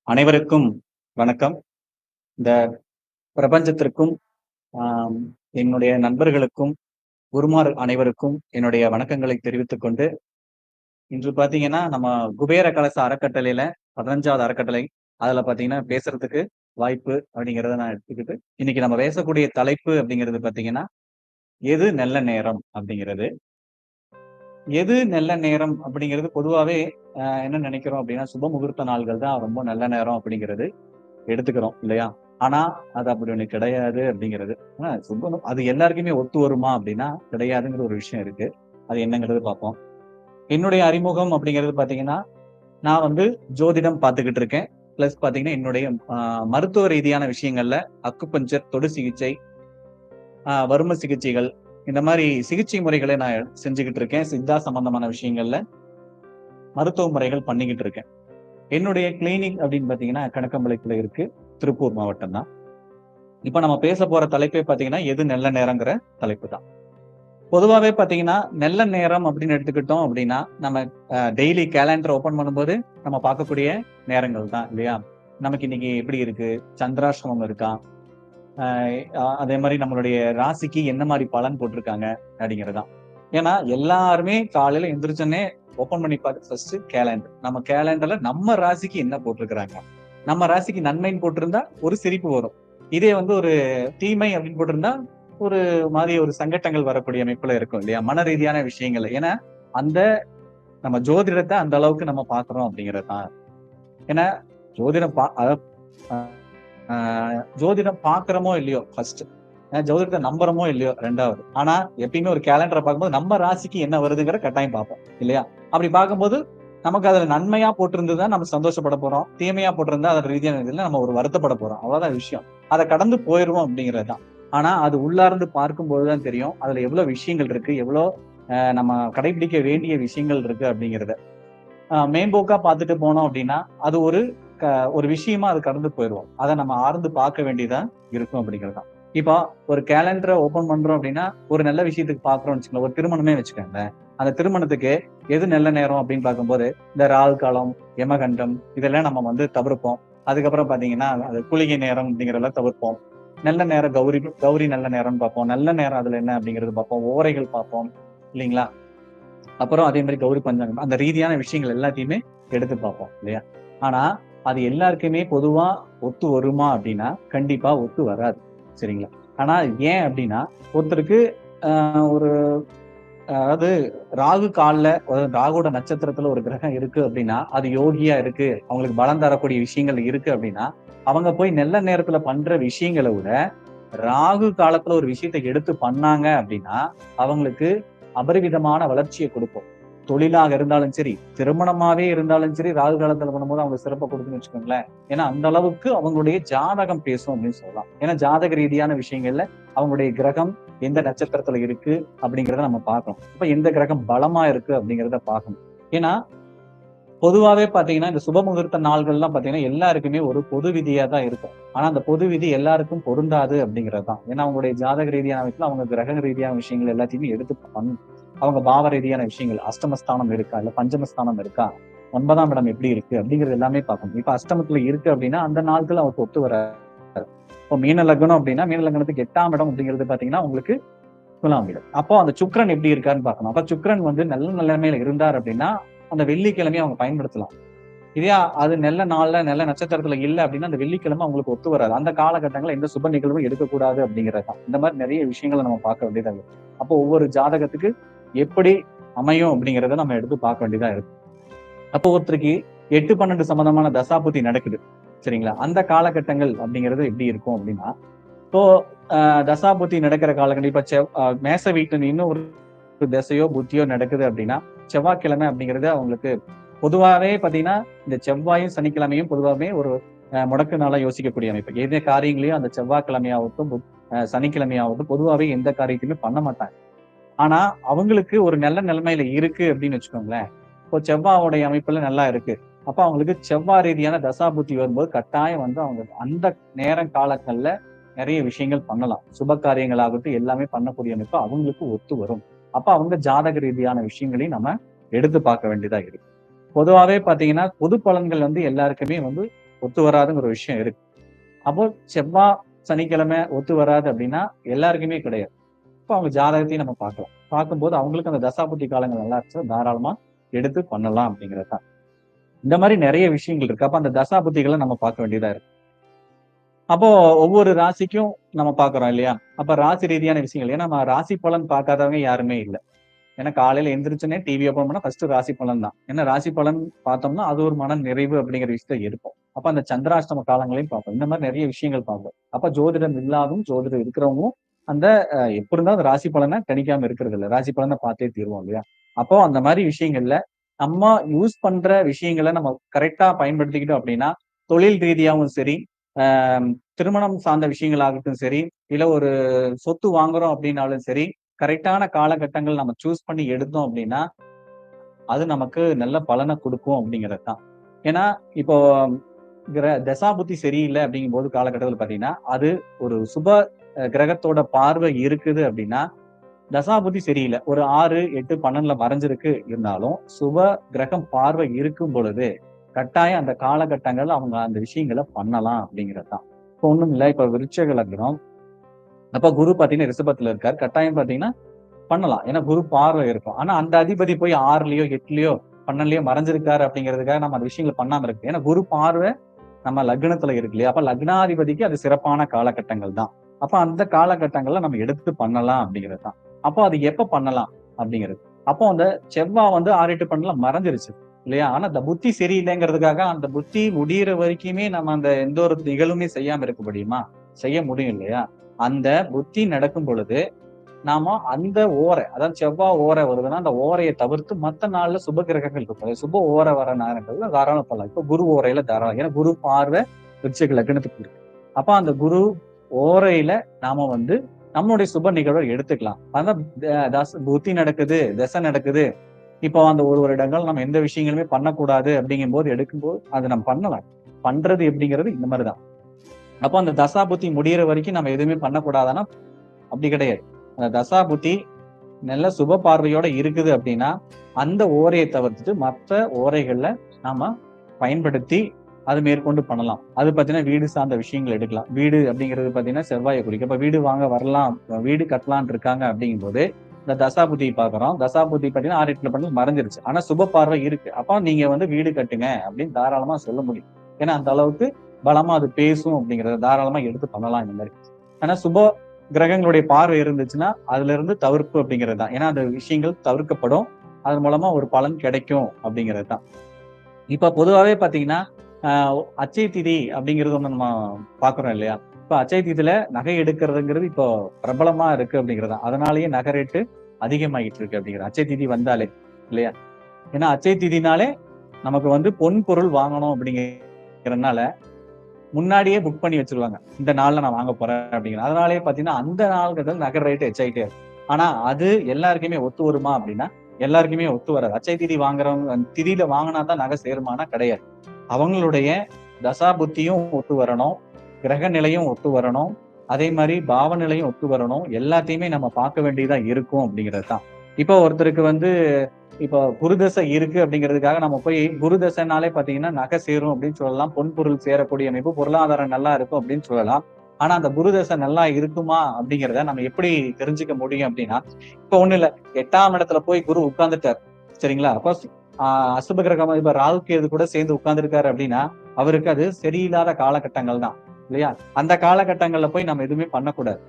அனைவருக்கும் வணக்கம். இந்த பிரபஞ்சத்திற்கும், ஆம் என்னுடைய நண்பர்களுக்கும், குருமார் அனைவருக்கும் என்னுடைய வணக்கங்களை தெரிவித்துக் கொண்டு, இன்று பார்த்தீங்கன்னா, நம்ம குபேர கலச அறக்கட்டளையில 15வது அறக்கட்டளை. அதுல பார்த்தீங்கன்னா, பேசுறதுக்கு வாய்ப்பு அப்படிங்கிறத நான் எடுத்துக்கிட்டு, இன்னைக்கு நம்ம பேசக்கூடிய தலைப்பு அப்படிங்கிறது பார்த்தீங்கன்னா, எது நல்ல நேரம் அப்படிங்கிறது. எது நல்ல நேரம் அப்படிங்கிறது பொதுவாவே என்ன நினைக்கிறோம் அப்படின்னா, சுப முகூர்த்த நாள்கள் தான் ரொம்ப நல்ல நேரம் அப்படிங்கிறது எடுத்துக்கிறோம் இல்லையா? ஆனா, அது அப்படி ஒண்ணு கிடையாது அப்படிங்கிறது. சுபம் அது எல்லாருக்குமே ஒத்து வருமா அப்படின்னா, கிடையாதுங்கிற ஒரு விஷயம் இருக்கு. அது என்னங்கிறது பார்ப்போம். என்னுடைய அறிமுகம் அப்படிங்கிறது பார்த்தீங்கன்னா, நான் வந்து ஜோதிடம் பார்த்துக்கிட்டு இருக்கேன். பிளஸ் பார்த்தீங்கன்னா, என்னுடைய மருத்துவ ரீதியான விஷயங்கள்ல அக்குபஞ்சர், தொடு சிகிச்சை, வரும சிகிச்சைகள் இந்த மாரி சிகிச்சை முறைகளை நான் செஞ்சுகிட்டு இருக்கேன். சித்தா சம்பந்தமான விஷயங்கள்ல மருத்துவ முறைகள் பண்ணிக்கிட்டு இருக்கேன். என்னுடைய கிளினிக் அப்படின்னு பார்த்தீங்கன்னா, கணக்கம்பாளையத்துல இருக்கு. திருப்பூர் மாவட்டம் தான். இப்ப நம்ம பேச போற தலைப்பே பாத்தீங்கன்னா, எது நல்ல நேரங்கிற தலைப்பு தான். பொதுவாவே பாத்தீங்கன்னா, நல்ல நேரம் அப்படின்னு எடுத்துக்கிட்டோம் அப்படின்னா, நம்ம டெய்லி கேலண்டர் ஓப்பன் பண்ணும்போது, நம்ம பார்க்கக்கூடிய நேரங்கள் தான் இல்லையா? நமக்கு இன்னைக்கு எப்படி இருக்கு? சந்திராஷ்டமம் இருக்கா? அ அதே மாரி நம்மளுடைய ராசிக்கு என்ன மாரி பலன் போட்டிருக்காங்க? அப்படிங்கிறது தான். ஏன்னா, எல்லாருமே காலையில எந்திரிச்சோனே ஓப்பன் பண்ணி பார்த்து ஃபர்ஸ்ட் கேலண்டர். நம்ம கேலண்டர்ல நம்ம ராசிக்கு என்ன போட்டிருக்கிறாங்க? நம்ம ராசிக்கு நன்மைன்னு போட்டிருந்தா ஒரு சிரிப்பு வரும். இதே வந்து ஒரு தீமை அப்படின்னு போட்டிருந்தா, ஒரு மாரி ஒரு சங்கட்டங்கள் வரக்கூடிய அமைப்புல இருக்கும் இல்லையா? மன ரீதியான விஷயங்கள். ஏன்னா, அந்த நம்ம ஜோதிடத்த அந்த அளவுக்கு நம்ம பார்க்கிறோம் அப்படிங்கிறது தான். ஏன்னா, ஜோதிடம் அதாவது அ அ ஜோதிடம் பார்க்கிறோமோ இல்லையோ ஃபர்ஸ்ட். ஜோதிடத்த நம்புறோமோ இல்லையோ 2வது. ஆனா, எப்பயுமே ஒரு கேலண்டர பார்க்கும்போது நம்ம ராசிக்கு என்ன வருதுங்கிற கட்டாயம் பார்ப்போம். இல்லையா? அப்படி பார்க்கும்போது, நமக்கு அதுல நன்மையா போட்டிருந்ததுன்னா நம்ம சந்தோஷப்பட போறோம். தீமையா போட்டிருந்தா அதோட ரீதியான இதுல நம்ம ஒரு வருத்தப்பட போறோம். அவ்வளவுதான் விஷயம். அத கடந்து போயிருவோம் அப்படிங்கிறது தான். ஆனா, அது உள்ளார்ந்து பார்க்கும்போது தான் தெரியும். அதுல எவ்வளவு விஷயங்கள் இருக்கு, எவ்வளோ நம்ம கடைபிடிக்க வேண்டிய விஷயங்கள் இருக்கு அப்படிங்கிறது. மேம்போக்கா பார்த்துட்டு போனோம் அப்படின்னா, அது ஒரு க ஒரு விஷயமா அது கடந்து போயிருவோம். அத நம்ம ஆழ்ந்து பார்க்க வேண்டியதா இருக்கும் அப்படிங்கிறது தான். இப்போ ஒரு கேலண்டர ஓப்பன் பண்றோம் அப்படின்னா, ஒரு நல்ல விஷயத்துக்கு பார்க்குறோம்னு வச்சுக்கோங்களேன். ஒரு திருமணமே வச்சுக்கோங்களேன். அந்த திருமணத்துக்கு எது நல்ல நேரம் அப்படின்னு பார்க்கும்போது, இந்த ராகு காலம், யமகண்டம் இதெல்லாம் நம்ம வந்து தவிர்ப்போம். அதுக்கப்புறம் பார்த்தீங்கன்னா, அது குளிகை நேரம் அப்படிங்கிறதெல்லாம் தவிர்ப்போம். நல்ல நேரம் கௌரி கௌரி நல்ல நேரம்னு பார்ப்போம். நல்ல நேரம் அதுல என்ன அப்படிங்கிறது பார்ப்போம். ஓரைகள் பார்ப்போம். இல்லீங்களா? அப்புறம் அதே மாரி கௌரி பஞ்சாங்கம். அந்த ரீதியான விஷயங்கள் எல்லாத்தையுமே எடுத்து பார்ப்போம் இல்லையா? ஆனா, அது எல்லாருக்குமே பொதுவா ஒத்து வருமா அப்டின்னா, கண்டிப்பா ஒத்து வராது. சரிங்களா? ஆனா ஏன் அப்டின்னா, ஒருத்தருக்கு ஒரு அதாவது ராகு கால்ல அதாவது ராகுவோட நட்சத்திரத்துல ஒரு கிரகம் இருக்கு அப்டின்னா, அது யோகியா இருக்கு. அவங்களுக்கு பலம் தரக்கூடிய விஷயங்கள் இருக்கு அப்டின்னா, அவங்க போய் நல்ல நேரத்துல பண்ற விஷயங்கள விட, ராகு காலத்துல ஒரு விஷயத்த எடுத்து பண்ணாங்க அப்டின்னா, அவங்களுக்கு அபரிவிதமான வளர்ச்சிய குடுக்கும். தொழிலாக இருந்தாலும் சரி, திருமணமாவே இருந்தாலும் சரி, ராகு காலத்துல பண்ணும்போது அவங்க சிறப்ப குடுக்கும்னு வச்சுக்கோங்களேன். ஏன்னா, அந்த அளவுக்கு அவங்களுடைய ஜாதகம் பேசும் அப்படின்னு சொல்லலாம். ஏன்னா, ஜாதக ரீதியான விஷயங்கள்ல அவங்களுடைய கிரகம் எந்த நட்சத்திரத்துல இருக்கு அப்படிங்கிறத நம்ம பார்க்கணும். அப்ப எந்த கிரகம் பலமா இருக்கு அப்படிங்கிறத பார்க்கணும். ஏன்னா, பொதுவாவே பார்த்தீங்கன்னா, இந்த சுப முகூர்த்த நாள்கள்லாம் பார்த்தீங்கன்னா, எல்லாருக்குமே ஒரு பொது விதியா தான் இருக்கும். ஆனா, அந்த பொது விதி எல்லாருக்கும் பொருந்தாது அப்படிங்கிறது தான். ஏன்னா, அவங்களுடைய ஜாதக ரீதியான விஷயத்துல அவங்க கிரக ரீதியான விஷயங்கள் எல்லாத்தையுமே எடுத்து அவங்க பாவ ரீதியான விஷயங்கள், அஷ்டமஸ்தானம் இருக்கா? இல்ல பஞ்சமஸ்தானம் இருக்கா? 9ஆம் இடம் எப்படி இருக்கு? அப்படிங்கிறது எல்லாமே பார்க்கணும். இப்ப அஷ்டமத்துல இருக்கு அப்படின்னா, அந்த நாட்கள் அவருக்கு ஒத்து வராது. இப்போ மீன லக்னம் அப்படின்னா, மீன லக்னத்துக்கு 8ஆம் இடம் அப்படிங்கிறது பார்த்தீங்கன்னா, உங்களுக்கு துலாம் இடம். அப்போ அந்த சுக்கிரன் எப்படி இருக்காருன்னு பார்க்கணும். அப்ப சுக்கிரன் வந்து நல்ல நிலைமையில இருந்தார் அப்படின்னா, அந்த வெள்ளிக்கிழமைய அவங்க பயன்படுத்தலாம். இதே அது நல்ல நாள்ல, நல்ல நட்சத்திரத்துல இல்ல அப்படின்னா, அந்த வெள்ளிக்கிழமை அவங்களுக்கு ஒத்து வராது. அந்த காலகட்டங்கள்ல எந்த சுப நிகழ்வும் எடுக்கக்கூடாது அப்படிங்கிறது தான். இந்த மாரி நெறைய விஷயங்கள நம்ம பார்க்க வேண்டியதா இருக்கு. அப்போ ஒவ்வொரு ஜாதகத்துக்கு எப்படி அமையும் அப்படிங்கிறத நம்ம எடுத்து பார்க்க வேண்டியதா இருக்கு. அப்போ ஒருத்தருக்கு 8, 12 சம்பந்தமான தசாபுத்தி நடக்குது. சரிங்களா? அந்த காலகட்டங்கள் அப்படிங்கிறது எப்படி இருக்கும் அப்படின்னா, இப்போ தசாபுத்தி நடக்கிற காலகட்டம் இப்ப மேச வீட்டுல இன்னும் ஒரு திசையோ, புத்தியோ நடக்குது அப்படின்னா, செவ்வாய்க்கிழமை அப்படிங்கிறது அவங்களுக்கு பொதுவாவே பார்த்தீங்கன்னா, இந்த செவ்வாயும், சனிக்கிழமையும் பொதுவாவே ஒரு முடக்கு நாளா யோசிக்கக்கூடிய அமைப்பு. எந்த காரியங்களையும் அந்த செவ்வாய்க்கிழமையாகட்டும், சனிக்கிழமையாகட்டும் பொதுவாவே எந்த காரியத்தையுமே பண்ண மாட்டாங்க. ஆனா, அவங்களுக்கு ஒரு நல்ல நிலைமையில இருக்கு அப்படின்னு வச்சுக்கோங்களேன். இப்போ செவ்வாயோடைய அமைப்புல நல்லா இருக்கு. அப்ப அவங்களுக்கு செவ்வாய் ரீதியான தசாபுத்தி வரும்போது கட்டாயம் வந்து அவங்க அந்த நேரம் காலங்கள்ல நெறைய விஷயங்கள் பண்ணலாம். சுப காரியங்களாகட்டும் எல்லாமே பண்ணக்கூடிய அமைப்பு அவங்களுக்கு ஒத்து வரும். அப்ப அவங்க ஜாதக ரீதியான விஷயங்களையும் நம்ம எடுத்து பார்க்க வேண்டியதா இருக்கு. பொதுவாவே பார்த்தீங்கன்னா, பொது பலன்கள் வந்து எல்லாருக்குமே வந்து ஒத்து வராதுங்கிற ஒரு விஷயம் இருக்கு. அப்போ செவ்வாய், சனிக்கிழமை ஒத்து வராது அப்படின்னா எல்லாருக்குமே கிடையாது. அப்போ அவங்க ஜாதகத்தையும் நம்ம பார்க்கலாம். பார்க்கும்போது அவங்களுக்கு அந்த தசாபுத்தி காலங்கள் நல்லா இருந்துச்சுன்னா தாராளமா எடுத்து பண்ணலாம் அப்படிங்கிறது தான். இந்த மாதிரி நிறைய விஷயங்கள் இருக்கு. அப்ப அந்த தசாபுத்திகளை நம்ம பார்க்க வேண்டியதா இருக்கு. அப்போ ஒவ்வொரு ராசிக்கும் நம்ம பார்க்கிறோம் இல்லையா? அப்ப ராசி ரீதியான விஷயங்கள். ஏன்னா நம்ம ராசி பலன் பார்க்காதவங்க யாருமே இல்ல. ஏன்னா காலையில எந்திரிச்சோனே டிவி ஓப்பன் பண்ணா ஃபர்ஸ்ட் ராசி பலன் தான். ஏன்னா ராசி பலன் பார்த்தோம்னா அது ஒரு மன நிறைவு அப்படிங்கிற விஷயத்த இருக்கும். அப்ப அந்த சந்திராஷ்டம காலங்களையும் பார்ப்போம். இந்த மாதிரி நிறைய விஷயங்கள் பார்ப்போம். அப்ப ஜோதிடம் இல்லாதும் ஜோதிடம் இருக்கிறவங்களும் அந்த எப்படி இருந்தாலும் அந்த ராசி பலனை கணிக்காம இருக்கிறது இல்ல. ராசி பலனை பார்த்தே தீருவோம் இல்லையா? அப்போ அந்த மாதிரி விஷயங்கள்ல நம்ம யூஸ் பண்ற விஷயங்களை நம்ம கரெக்டா பயன்படுத்திக்கிட்டோம் அப்படின்னா, தொழில் ரீதியாவும் சரி, திருமணம் சார்ந்த விஷயங்களாகட்டும் சரி, இல்ல ஒரு சொத்து வாங்குறோம் அப்படின்னாலும் சரி, கரெக்டான காலகட்டங்கள் நம்ம சூஸ் பண்ணி எடுத்தோம் அப்படின்னா, அது நமக்கு நல்ல பலனை கொடுக்கும் அப்படிங்கிறது தான். ஏன்னா, இப்போ தசாபுத்தி சரியில்லை அப்படிங்கும்போது காலகட்டத்தில் பார்த்தீங்கன்னா, அது ஒரு சுப கிரகத்தோட பார்வை இருக்குது அப்படின்னா, தசாபுத்தி சரியில்லை. ஒரு 6, 8, 12ல மறைஞ்சிருக்கு இருந்தாலும், சுப கிரகம் பார்வை இருக்கும் பொழுது, கட்டாயம் அந்த காலகட்டங்கள்ல அவங்க அந்த விஷயங்களை பண்ணலாம் அப்படிங்கிறது தான். இப்போ ஒண்ணும் இல்ல. இப்ப விருச்சிக லக்னம். அப்ப குரு பார்த்தீங்கன்னா ரிஷபத்துல இருக்காரு. கட்டாயம் பார்த்தீங்கன்னா பண்ணலாம். ஏன்னா குரு பார்வை இருக்கும். ஆனா அந்த அதிபதி போய் 6லயோ, 8லயோ, 12லயோ மறைஞ்சிருக்காரு அப்படிங்கிறதுக்காக நம்ம அந்த விஷயங்கள பண்ணாம இருக்கு. ஏன்னா குரு பார்வை நம்ம லக்னத்துல இருக்கு இல்லையா? அப்ப லக்னாதிபதிக்கு அது சிறப்பான காலகட்டங்கள் தான். அப்ப அந்த காலகட்டங்கள்ல நம்ம எடுத்து பண்ணலாம் அப்படிங்கிறது தான். அப்போ அது எப்ப பண்ணலாம் அப்படிங்கிறது. அப்போ அந்த செவ்வாய் வந்து 6, 8, 12ல மறைஞ்சிருச்சு இல்லையா? ஆனா அந்த புத்தி சரியில்லைங்கிறதுக்காக அந்த புத்தி முடியிற வரைக்குமே நம்ம அந்த எந்த ஒரு நிகழ்வுமே செய்யாம இருக்க முடியுமா? செய்ய முடியும் இல்லையா? அந்த புத்தி நடக்கும் பொழுது நாம அந்த ஓரை, அதாவது செவ்வாய் ஓரை வருதுன்னா, அந்த ஓரைய தவிர்த்து மத்த நாள்ல சுப கிரகங்கள் இருக்கும். சுப ஓரை வர நேரங்கள்ல தாராளம் பண்ணலாம். இப்ப குரு ஓரையில தாராளம். ஏன்னா குரு பார்வை விருச்சிக லக்னத்துக்கு இருக்கு. அப்ப அந்த குரு ஓரையில நாம வந்து நம்மளுடைய சுப நிகழ்வை எடுத்துக்கலாம். அதான் புத்தி நடக்குது, தசை நடக்குது. இப்போ அந்த ஒரு வருடங்கள் நம்ம எந்த விஷயங்களுமே பண்ணக்கூடாது அப்படிங்கும்போது எடுக்கும்போது அது நம்ம பண்ணலாம். பண்றது எப்படிங்கிறது இந்த மாதிரிதான். அப்போ அந்த தசா புத்தி முடியிற வரைக்கும் நம்ம எதுவுமே பண்ணக்கூடாதுன்னா அப்படி கிடையாது. அந்த தசா புத்தி நல்ல சுப பார்வையோட இருக்குது அப்படின்னா, அந்த ஓரையை தவிர்த்துட்டு மற்ற ஓரைகள்ல நாம பயன்படுத்தி அது மேற்கொண்டு பண்ணலாம். அது பார்த்தீங்கன்னா, வீடு சார்ந்த விஷயங்கள் எடுக்கலாம். வீடு அப்படிங்கிறது பார்த்தீங்கன்னா, செவ்வாயை குறிக்கும். இப்ப வீடு வாங்க வரலாம், வீடு கட்டலாம்னு இருக்காங்க அப்படிங்கும்போது, இந்த தசாபுத்தி பார்க்குறோம். தசாபுத்தி பார்த்தீங்கன்னா 6, 8 பண்ணி மறைஞ்சிருச்சு. ஆனா சுப பார்வை இருக்கு. அப்ப நீங்க வந்து வீடு கட்டுங்க அப்படின்னு தாராளமா சொல்ல முடியும். ஏன்னா அந்த அளவுக்கு பலமா அது பேசும் அப்படிங்கிறத தாராளமா எடுத்து பண்ணலாம் இந்த மாரி. ஆனா சுப கிரகங்களுடைய பார்வை இருந்துச்சுன்னா, அதுல இருந்து தவிர்ப்பு அப்படிங்கிறது தான். ஏன்னா அந்த விஷயங்கள் தவிர்க்கப்படும். அதன் மூலமா ஒரு பலன் கிடைக்கும் அப்படிங்கிறது தான். இப்ப பொதுவாவே பார்த்தீங்கன்னா, அ அட்சய திதி அப்படிங்கிறது ஒண்ணு நம்ம பார்க்குறோம் இல்லையா? இப்ப அட்சய திதியில நகை எடுக்கிறதுங்கிறது இப்போ பிரபலமா இருக்கு அப்படிங்கிறது தான். அதனாலேயே நகை ரேட்டு அதிகமாயிட்டு இருக்கு அப்படிங்கிறது. அட்சய திதி வந்தாலே இல்லையா? ஏன்னா அட்சய திதினாலே நமக்கு வந்து பொன் பொருள் வாங்கணும் அப்படிங்கிறனால முன்னாடியே புக் பண்ணி வச்சிருவாங்க. இந்த நாள்ல நான் வாங்க போறேன் அப்படிங்கிற. அதனாலேயே பார்த்தீங்கன்னா, அந்த நாள்கள் நகை ரேட் எச்சாயிட்டே இருக்கும். ஆனா அது எல்லாருக்குமே ஒத்து வருமா அப்படின்னா, எல்லாருக்குமே ஒத்து வராது. அட்சய திதி வாங்குறவங்க திதியில வாங்குனா தான் நகை சேருமானா கிடையாது. அவங்களுடைய தசா புத்தியும் ஒத்து வரணும். கிரக நிலையும் ஒத்து வரணும். அதே மாரி பாவ நிலையும் ஒத்து வரணும். எல்லாத்தையுமே நம்ம பார்க்க வேண்டியதா இருக்கும் அப்படிங்கிறது தான். இப்போ ஒருத்தருக்கு வந்து இப்போ குருதசை இருக்கு அப்படிங்கிறதுக்காக நம்ம போய் குருதசைனாலே பார்த்தீங்கன்னா, நகை சேரும் அப்படின்னு சொல்லலாம். பொன் பொருள் சேரக்கூடிய அமைப்பு, பொருளாதாரம் நல்லா இருக்கும் அப்படின்னு சொல்லலாம். ஆனா அந்த குருதசை நல்லா இருக்குமா அப்படிங்கிறத நம்ம எப்படி தெரிஞ்சுக்க முடியும் அப்படின்னா, இப்ப ஒண்ணும் இல்ல. 8ஆம் இடத்துல போய் குரு உட்கார்ந்துட்டார். சரிங்களா? அப்ப அசுப கிரகம் இப்ப ராகு கேது கூட சேர்ந்து உட்கார்ந்திருக்காரு அப்படின்னா, அவருக்கு அது சரியில்லாத காலகட்டங்கள் தான். இல்லையா? அந்த காலகட்டங்கள்ல போய் நம்ம எதுவுமே பண்ணக்கூடாது.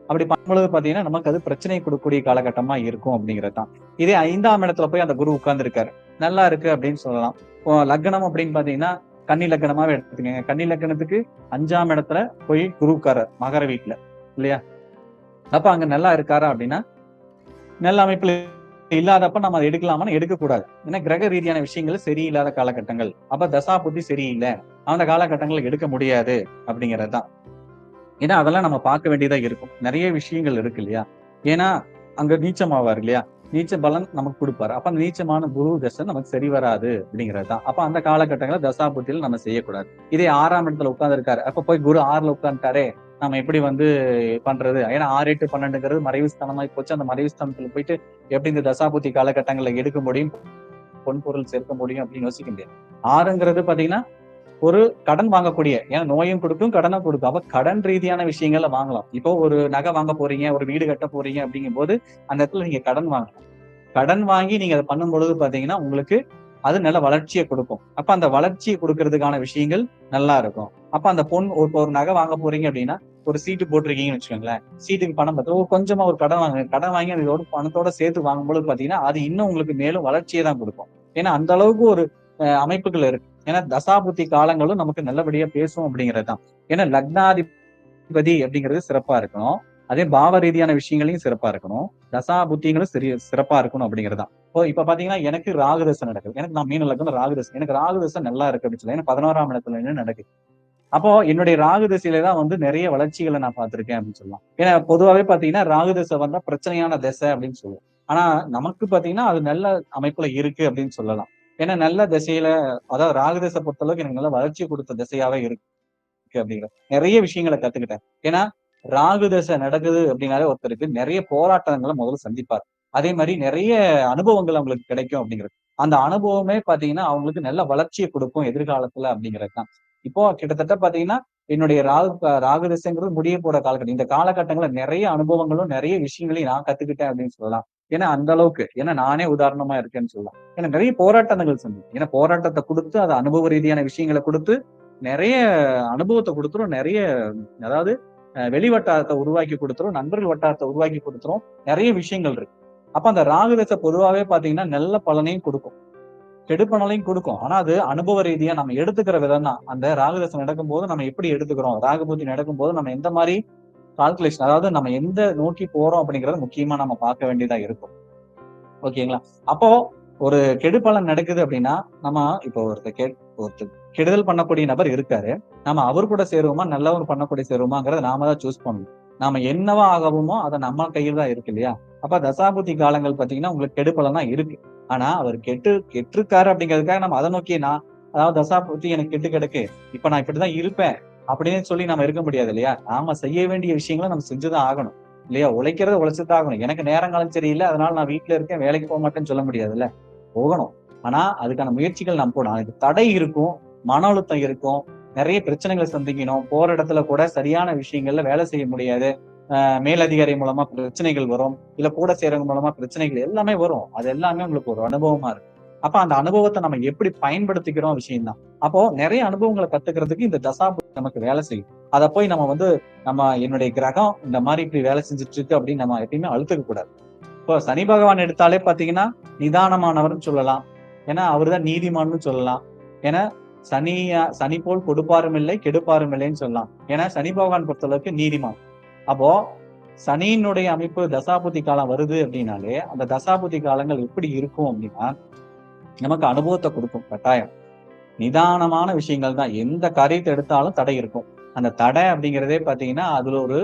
அப்படி பண்ணும்பொழுது பாத்தீங்கன்னா, நமக்கு அது பிரச்சனை கொடுக்கக்கூடிய காலகட்டமா இருக்கும் அப்படிங்கிறது தான். இதே 5ஆம் இடத்துல போய் அந்த குரு உட்கார்ந்திருக்காரு. நல்லா இருக்கு அப்படின்னு சொல்லலாம். இப்போ லக்னம் அப்படின்னு பாத்தீங்கன்னா, கன்னி லக்னமாவே எடுத்துக்கங்க. கன்னி லக்னத்துக்கு 5ஆம் இடத்துல போய் குரு உட்கார்றார் மகர வீட்ல. இல்லையா? அப்ப அங்க நல்லா இருக்காரா அப்படின்னா, நல்ல அமைப்புல இல்லாதப்ப நம்ம அத எடுக்கலாமான்னா எடுக்கக்கூடாது. ஏன்னா கிரக ரீதியான விஷயங்கள் சரியில்லாத காலகட்டங்கள். அப்ப தசா புத்தி சரியில்ல. அந்த காலகட்டங்கள்ல எடுக்க முடியாது அப்படிங்கிறது தான். ஏன்னா அதெல்லாம் நம்ம பார்க்க வேண்டியதா இருக்கும். நெறைய விஷயங்கள் இருக்கு இல்லையா? ஏன்னா அங்க நீச்சமாவார் இல்லையா? நீச்ச பலன் நமக்கு குடுப்பாரு. அப்ப அந்த நீச்சமான குரு தசை நமக்கு சரி வராது அப்படிங்கிறது தான். அப்ப அந்த காலகட்டங்கள்ல தசா புத்தியில நம்ம செய்யக்கூடாது. இதே 6ஆம் இடத்துல உட்கார்ந்திருக்காரு. அப்ப போய் குரு 6ல உட்கார்ந்துட்டாரே, நம்ம எப்படி வந்து பண்றது? ஏன்னா 6, 8, 12ங்கிறது மறைவு ஸ்தானமாயி போச்சு. அந்த மறைவு ஸ்தானத்துல போயிட்டு எப்படி இந்த தசாபுத்தி காலகட்டங்கள்ல எடுக்க முடியும்? பொன் பொருள் சேர்க்க முடியும் அப்படின்னு யோசிக்க முடியாது. 6ங்கிறது பார்த்தீங்கன்னா ஒரு கடன் வாங்கக்கூடிய, ஏன்னா நோயும் கொடுக்கும், கடனும் கொடுக்கும். அப்ப கடன் ரீதியான விஷயங்கள வாங்கலாம். இப்போ ஒரு நகை வாங்க போறீங்க, ஒரு வீடு கட்ட போறீங்க அப்படிங்கும்போது, அந்த இடத்துல நீங்க கடன் வாங்கலாம். கடன் வாங்கி நீங்க அத பண்ணும்பொழுது பார்த்தீங்கன்னா, உங்களுக்கு அது நல்ல வளர்ச்சிய குடுக்கும். அப்ப அந்த வளர்ச்சிய குடுக்கறதுக்கான விஷயங்கள் நல்லா இருக்கும். அப்ப அந்த இப்போ ஒரு நகை வாங்க போறீங்க அப்படின்னா, ஒரு சீட்டு போட்டிருக்கீங்கன்னு வச்சுக்கோங்களேன். சீட்டுக்கு பணம் கொஞ்சமா ஒரு கடன் வாங்குங்க. கடன் வாங்கி அதோட பணத்தோட சேர்த்து வாங்கும்பொழுது பார்த்தீங்கன்னா, அது இன்னும் உங்களுக்கு மேலும் வளர்ச்சிய தான் குடுக்கும். ஏன்னா அந்த அளவுக்கு ஒரு அமைப்புகள் இருக்கு. ஏன்னா தசாபுத்தி காலங்களும் நமக்கு நல்லபடியா பேசும் அப்படிங்கிறது தான். ஏன்னா லக்னாதிபதி அப்படிங்கிறது சிறப்பா இருக்கணும். அதே பாவ ரீதியான விஷயங்களையும் சிறப்பா இருக்கணும். தசா புத்திகளும் சிறப்பா இருக்கணும் அப்படிங்கிறது தான். இப்ப பாத்தீங்கன்னா எனக்கு ராகுதசை நடக்குது. எனக்கு நான் மீன லக்னம் ராகுதசை. எனக்கு ராகுதசை நல்லா இருக்கு அப்படின்னு சொல்லி. எனக்கு 11ஆம் இடத்துல நின்னு நடக்குது. அப்போ என்னுடைய ராகுதசையில தான் வந்து நிறைய வளர்ச்சிகளை நான் பார்த்திருக்கேன் அப்படின்னு சொல்லலாம். ஏன்னா பொதுவாவே பாத்தீங்கன்னா ராகுதசை வந்தா பிரச்சனையான திசை அப்படின்னு சொல்லுவோம். ஆனா நமக்கு பாத்தீங்கன்னா அது நல்ல அமைப்புல இருக்கு அப்படின்னு சொல்லலாம். ஏன்னா நல்ல திசையில, அதாவது ராகுதசை பொறுத்த அளவுக்கு எனக்கு நல்ல வளர்ச்சி கொடுத்த திசையாவே இருக்கு அப்படிங்கிற நிறைய விஷயங்களை கத்துக்கிட்டேன். ஏன்னா ராகு தசை நடக்குது அப்படின்னாலே ஒருத்தருக்கு நிறைய போராட்டங்களை முதல்ல சந்திப்பார். அதே மாதிரி நிறைய அனுபவங்கள் அவங்களுக்கு கிடைக்கும் அப்படிங்கிறது. அந்த அனுபவமே பாத்தீங்கன்னா அவங்களுக்கு நல்ல வளர்ச்சியை கொடுக்கும் எதிர்காலத்துல அப்படிங்கிறது தான். இப்போ கிட்டத்தட்ட பாத்தீங்கன்னா என்னுடைய ராகு தசைங்கிறது முடிய போற காலகட்டம். இந்த காலகட்டங்கள்ல நிறைய அனுபவங்களும் நிறைய விஷயங்களையும் நான் கத்துக்கிட்டேன் அப்படின்னு சொல்லலாம். ஏன்னா அந்த அளவுக்கு, ஏன்னா நானே உதாரணமா இருக்கேன்னு சொல்லலாம். ஏன்னா நிறைய போராட்டங்கள் சந்திக்கும். ஏன்னா போராட்டத்தை கொடுத்து அது அனுபவ ரீதியான விஷயங்களை கொடுத்து நிறைய அனுபவத்தை கொடுத்துரும். நிறைய, அதாவது வெளி வட்டாரத்தை உருவாக்கி கொடுத்துரும், நண்பர்கள் வட்டாரத்தை உருவாக்கி கொடுத்துரும். நிறைய விஷயங்கள் இருக்கு. அப்ப அந்த ராகுதசை பொதுவாவே பாத்தீங்கன்னா நல்ல பலனையும் கொடுக்கும், கெடுப்பலனையும் கொடுக்கும். ஆனா அது அனுபவ ரீதியா நம்ம எடுத்துக்கிற விதம் தான். அந்த ராகுதசை நடக்கும்போது நம்ம எப்படி எடுத்துக்கிறோம், ராகுபூதி நடக்கும்போது நம்ம எந்த மாதிரி கால்குலேஷன், அதாவது நம்ம எந்த நோக்கி போறோம் அப்படிங்கறத முக்கியமா நம்ம பார்க்க வேண்டியதா இருக்கும். ஓகேங்களா? அப்போ ஒரு கெடுபலன் நடக்குது அப்படின்னா, நம்ம இப்போ ஒருத்தர் கெடுதல் பண்ணக்கூடிய நபர் இருக்காரு. நாம அவர் கூட சேருவோமா, நல்லவர் பண்ணக்கூடிய சேருவோமாங்கிறத நாம தான் சூஸ் பண்ணணும். நாம என்னவா ஆகவுமோ அத நம்ம கையில தான் இருக்கு இல்லையா? அப்ப தசாபுத்தி காலங்கள் பாத்தீங்கன்னா, உங்களுக்கு கெடுபலன் தான் இருக்கு. ஆனா அவர் கெட்டிருக்காரு அப்படிங்கிறதுக்காக நம்ம அத நோக்கி அதாவது தசாபுத்தி எனக்கு கெட்டு கிடக்கு, இப்ப நான் இப்படிதான் இருப்பேன் அப்படின்னு சொல்லி நம்ம இருக்க முடியாது இல்லையா? நாம செய்ய வேண்டிய விஷயங்கள நம்ம செஞ்சுதான் ஆகணும். இல்லையா? உழைக்கிறத உழைச்சுதான் ஆகணும். எனக்கு நேரங்காலம் சரியில்ல, அதனால நான் வீட்ல இருக்கேன், வேலைக்கு மாட்டேன்னு சொல்ல முடியாதுல்ல. போகணும். ஆனா அதுக்கான முயற்சிகள் நம்ம போடணும். அதுக்கு தடை இருக்கும், மன அழுத்தம் இருக்கும், நிறைய பிரச்சனைகளை சந்திக்கணும். போற இடத்துல கூட சரியான விஷயங்கள்ல வேலை செய்ய முடியாது. மேலதிகாரி மூலமா பிரச்சனைகள் வரும். இல்ல கூட செய்றவங்க மூலமா பிரச்சனைகள் எல்லாமே வரும். அது எல்லாமே உங்களுக்கு ஒரு அனுபவமா இருக்கும். அப்ப அந்த அனுபவத்த நம்ம எப்படி பயன்படுத்திக்கிறோம் விஷயம் தான். அப்போ நிறைய அனுபவங்கள கத்துக்கிறதுக்கு இந்த தசாபுத்தி நமக்கு வேலை செய்யும். அத போய் நம்ம என்னுடைய கிரகம் இந்த மாரி இப்படி வேலை செஞ்சுட்டு இருக்கு அப்படின்னு நம்ம எப்பயுமே அழுத்துக்க கூடாது. இப்போ சனி பகவான் எடுத்தாலே பாத்தீங்கன்னா நிதானமானவர்னு சொல்லலாம். ஏன்னா அவர்தான் நீதிமான்னு சொல்லலாம். ஏன்னா சனி போல் கொடுப்பாரும் இல்லை, கெடுப்பாரும் இல்லைன்னு சொல்லலாம். ஏன்னா சனி பகவான் பொறுத்தளவுக்கு நீதிமான். அப்போ சனியினுடைய அமைப்பு தசாபுத்தி காலம் வருது அப்படின்னாலே அந்த தசாபுத்தி காலங்கள் எப்படி இருக்கும் அப்படின்னா நமக்கு அனுபவத்தை கொடுக்கும் கட்டாயம். நிதானமான விஷயங்கள் தான். எந்த காரியத்தை எடுத்தாலும் தடை இருக்கும். அந்த தடை அப்படிங்கிறதே பாத்தீங்கன்னா அதுல ஒரு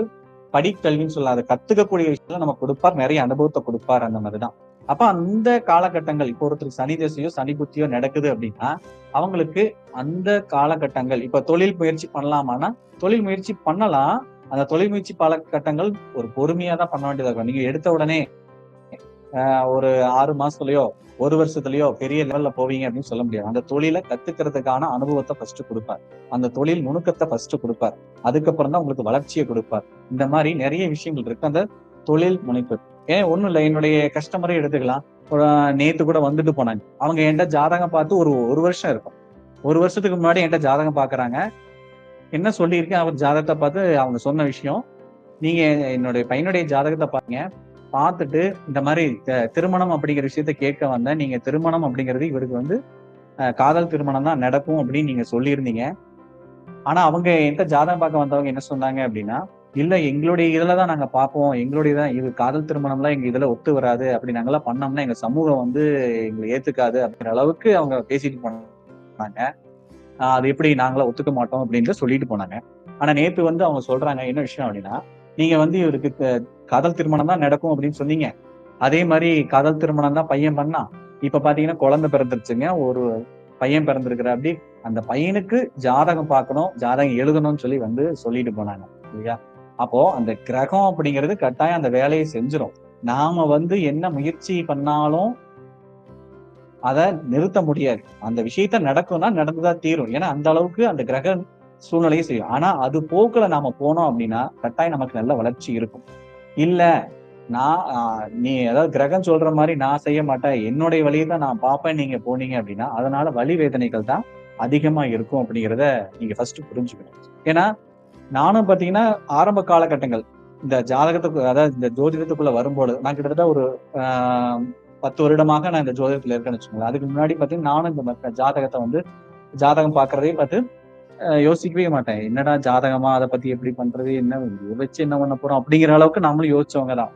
படிக்கல்வின்னு சொல்லலாம். அதை கத்துக்கக்கூடிய விஷயத்துல நம்ம கொடுப்பார், நிறைய அனுபவத்தை கொடுப்பார் அந்த மாதிரிதான். அப்ப அந்த காலகட்டங்கள் இப்போ ஒருத்தருக்கு சனி தசையோ சனி புத்தியோ நடக்குது அப்படின்னா அவங்களுக்கு அந்த காலகட்டங்கள், இப்ப தொழில் முயற்சி பண்ணலாமான்னா தொழில் முயற்சி பண்ணலாம். அந்த தொழில் முயற்சி காலகட்டங்கள் ஒரு பொறுமையா தான் பண்ண வேண்டியதா இருக்கும். நீங்க எடுத்த உடனே ஒரு 6 மாசத்துலயோ 1 வருஷத்துலயோ பெரிய லெவல்ல போவீங்க அப்படின்னு சொல்ல முடியாது. அந்த தொழிலை கத்துக்கிறதுக்கான அனுபவத்தை ஃபர்ஸ்ட் கொடுப்பார். அந்த தொழில் நுணுக்கத்தை ஃபர்ஸ்ட் கொடுப்பார். அதுக்கப்புறம் தான் உங்களுக்கு வளர்ச்சியை கொடுப்பார். இந்த மாதிரி நிறைய விஷயங்கள் இருக்கு அந்த தொழில் முனைப்பு. ஒண்ணும் இல்லை, என்னுடைய கஸ்டமரே எடுத்துக்கலாம். நேத்து கூட வந்துட்டு போனாங்க. அவங்க என்கிட்ட ஜாதகம் பார்த்து ஒரு வருஷம் இருக்கும். 1 வருஷத்துக்கு முன்னாடி என்கிட்ட ஜாதகம் பாக்குறாங்க. என்ன சொல்லியிருக்கேன், அவர் ஜாதகத்தை பார்த்து அவங்க சொன்ன விஷயம், நீங்க என்னுடைய பையனுடைய ஜாதகத்தை பாருங்க, பார்த்துட்டு இந்த மாதிரி திருமணம் அப்படிங்கிற விஷயத்த கேட்க வந்தேன். நீங்க திருமணம் அப்படிங்கிறது இவருக்கு வந்து காதல் திருமணம் தான் நடக்கும் அப்படின்னு நீங்க சொல்லியிருந்தீங்க. ஆனா அவங்க என்கிட்ட ஜாதகம் பார்க்க வந்தவங்க என்ன சொன்னாங்க அப்படின்னா, இல்ல எங்களுடைய இதுலதான் நாங்க பார்ப்போம். எங்களுடையதான் இது, காதல் திருமணம்லாம் எங்க இதுல ஒத்து வராது. அப்படி நாங்கெல்லாம் பண்ணோம்னா எங்க சமூகம் வந்து எங்களை ஏத்துக்காது அப்படிங்கிற அளவுக்கு அவங்க பேசிட்டு போனாங்க. அது எப்படி நாங்களாம் ஒத்துக்க மாட்டோம் அப்படின்னு சொல்லிட்டு போனாங்க. ஆனா நேத்து வந்து அவங்க சொல்றாங்க என்ன விஷயம் அப்படின்னா, நீங்க வந்து இவருக்கு காதல் திருமணம் தான் நடக்கும் அப்படின்னு சொன்னீங்க. அதே மாதிரி காதல் திருமணம் தான் பையன் பண்ணான். இப்ப பாத்தீங்கன்னா குழந்தை பிறந்துருச்சுங்க. ஒரு பையன் பிறந்திருக்கிற அப்படி அந்த பையனுக்கு ஜாதகம் பார்க்கணும், ஜாதகம் எழுதணும்னு சொல்லி வந்து சொல்லிட்டு போனாங்க இல்லையா? அப்போ அந்த கிரகம் அப்படிங்கிறது கட்டாயம் அந்த வேலையை செஞ்சிரும். நாம வந்து என்ன முயற்சி பண்ணாலும் அதை நிறுத்த முடியாது. அந்த விஷயத்த நடக்கும்னா நடந்துதான் தீரும். ஏன்னா அந்த அளவுக்கு அந்த கிரக சூழ்நிலையை செய்யும். ஆனா அது போக்குல நாம போனோம் அப்படின்னா கட்டாயம் நமக்கு நல்ல வளர்ச்சி இருக்கும். இல்ல நான் நீ அதாவது கிரகம் சொல்ற மாதிரி நான் செய்ய மாட்டேன், என்னுடைய வழியை தான் நான் பார்ப்பேன் நீங்க போனீங்க அப்படின்னா அதனால வலி வேதனைகள் தான் அதிகமா இருக்கும் அப்படிங்கிறத நீங்க ஃபர்ஸ்ட் புரிஞ்சுக்கணும். ஏன்னா நானும் பாத்தீங்கன்னா ஆரம்ப காலகட்டங்கள் இந்த ஜாதகத்துக்கு அதாவது இந்த ஜோதிடத்துக்குள்ள வரும்போது நான் கிட்டத்தட்ட ஒரு 10 வருடமாக நான் இந்த ஜோதிடத்துல இருக்கேன்னு வச்சுக்கோங்களேன். அதுக்கு முன்னாடி பாத்தீங்கன்னா நானும் இந்த ஜாதகத்தை வந்து ஜாதகம் பாக்குறதே பார்த்து யோசிக்கவே மாட்டேன். என்னடா ஜாதகமா, அதை பத்தி எப்படி பண்றது, என்ன வச்சு என்ன பண்ண போறோம் அப்படிங்கிற அளவுக்கு நம்மளும் யோசிச்சவங்க தான்.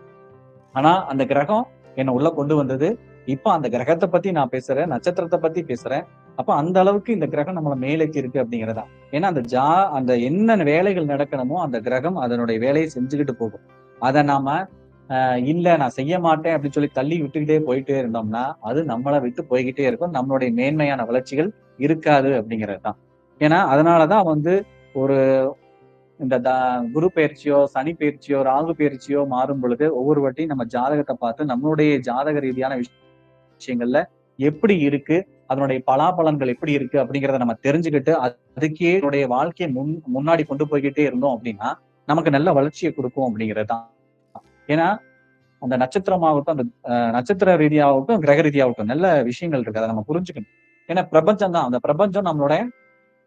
ஆனா அந்த கிரகம் என்ன உள்ள கொண்டு வந்தது. இப்ப அந்த கிரகத்தை பத்தி நான் பேசுறேன், நட்சத்திரத்தை பத்தி பேசுறேன். அப்ப அந்த அளவுக்கு இந்த கிரகம் நம்மள மேலேத்தி இருக்கு அப்படிங்கிறதா. ஏன்னா அந்த என்ன வேலைகள் நடக்கணுமோ அந்த கிரகம் அதனுடைய வேலையை செஞ்சுக்கிட்டு போகும். அதை நாம இல்ல நான் செய்ய மாட்டேன் அப்படின்னு சொல்லி தள்ளி விட்டுக்கிட்டே போயிட்டே இருந்தோம்னா அது நம்மளை விட்டு போய்கிட்டே இருக்கும். நம்மளுடைய மேன்மையான வளர்ச்சிகள் இருக்காது அப்படிங்கிறது தான். ஏன்னா அதனாலதான் வந்து ஒரு இந்த குரு பயிற்சியோ, சனி பயிற்சியோ, ராகு பயிற்சியோ மாறும் பொழுது ஒவ்வொரு வாட்டியும் நம்ம ஜாதகத்தை பார்த்து நம்மளுடைய ஜாதக ரீதியான விஷயங்கள்ல எப்படி இருக்கு, அதனுடைய பலாபலன்கள் எப்படி இருக்கு அப்படிங்கிறத நம்ம தெரிஞ்சுக்கிட்டு அதுக்கே என்னுடைய வாழ்க்கையை முன்னாடி கொண்டு போய்கிட்டே இருந்தோம் அப்படின்னா நமக்கு நல்ல வளர்ச்சியை கொடுக்கும் அப்படிங்கிறது தான். ஏன்னா அந்த நட்சத்திரமாகட்டும், அந்த நட்சத்திர ரீதியாகட்டும், கிரக ரீதியாகட்டும் நல்ல விஷயங்கள் இருக்கு. அதை நம்ம புரிஞ்சுக்கணும். ஏன்னா பிரபஞ்சம் தான். அந்த பிரபஞ்சம் நம்மளோட